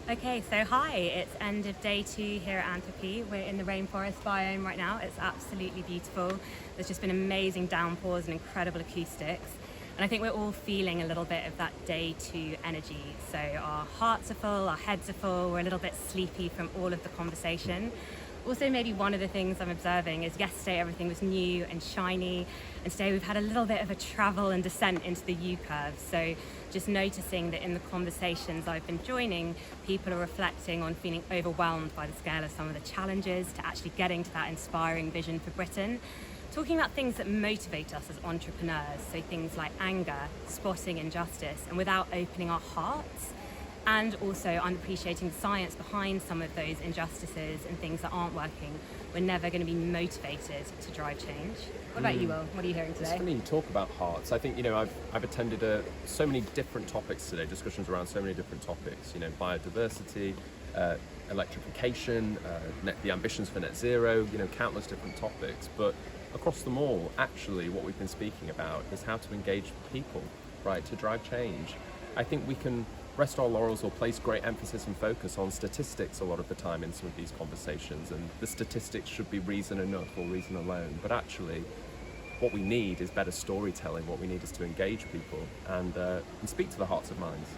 Okay, so hi, it's end of day 2 here at Anthropy. We're in the rainforest biome right now. It's absolutely beautiful. There's just been amazing downpours and incredible acoustics. And I think we're all feeling a little bit of that day 2 energy. So our hearts are full, our heads are full, we're a little bit sleepy from all of the conversation. Also, maybe one of the things I'm observing is yesterday everything was new and shiny, and today we've had a little bit of a travel and descent into the U-curve. So just noticing that in the conversations I've been joining, people are reflecting on feeling overwhelmed by the scale of some of the challenges to actually getting to that inspiring vision for Britain. Talking about things that motivate us as entrepreneurs, so things like anger, spotting injustice, and without opening our hearts, and also unappreciating the science behind some of those injustices and things that aren't working, we're never going to be motivated to drive change. What about you, Will? What are you hearing It's today? funny you talk about hearts. I think, I've attended so many different topics today, discussions around so many different topics, biodiversity, electrification, the ambitions for net zero, countless different topics. But across them all, actually, what we've been speaking about is how to engage people, right, to drive change. I think we can rest our laurels or place great emphasis and focus on statistics a lot of the time in some of these conversations, and the statistics should be reason enough or reason alone. But actually, what we need is better storytelling. What we need is to engage people and speak to the hearts and minds.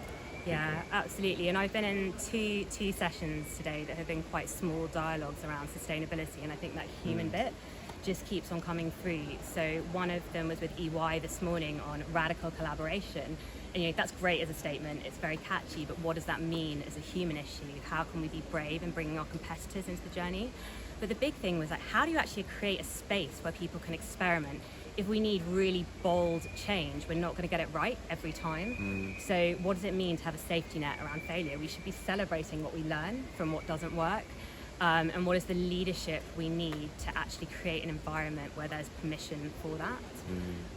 Yeah, absolutely. And I've been in two sessions today that have been quite small dialogues around sustainability, and I think that human bit just keeps on coming through. So one of them was with EY this morning on radical collaboration. And that's great as a statement, it's very catchy, but what does that mean as a human issue? How can we be brave in bringing our competitors into the journey? But the big thing was, like, how do you actually create a space where people can experiment? If we need really bold change, we're not going to get it right every time. So what does it mean to have a safety net around failure? We should be celebrating what we learn from what doesn't work. And what is the leadership we need to actually create an environment where there's permission for that?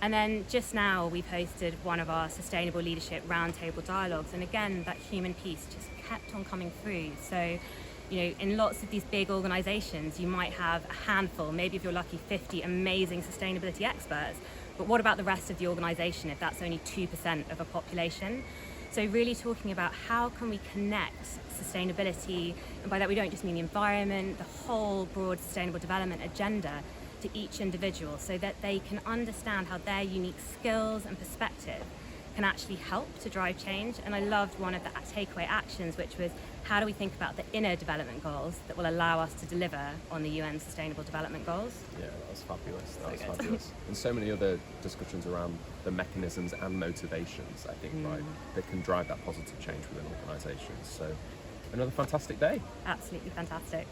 And then just now we've hosted one of our sustainable leadership roundtable dialogues, and again that human piece just kept on coming through. So in lots of these big organizations you might have a handful, maybe if you're lucky 50 amazing sustainability experts, but what about the rest of the organization if that's only 2% of a population? So really talking about how can we connect sustainability, and by that we don't just mean the environment, the whole broad sustainable development agenda, to each individual so that they can understand how their unique skills and perspective can actually help to drive change. And I loved one of the takeaway actions, which was how do we think about the inner development goals that will allow us to deliver on the UN Sustainable Development Goals. Yeah, that was fabulous. Fabulous. And so many other discussions around the mechanisms and motivations, I think, right, that can drive that positive change within organisations. So another fantastic day. Absolutely fantastic.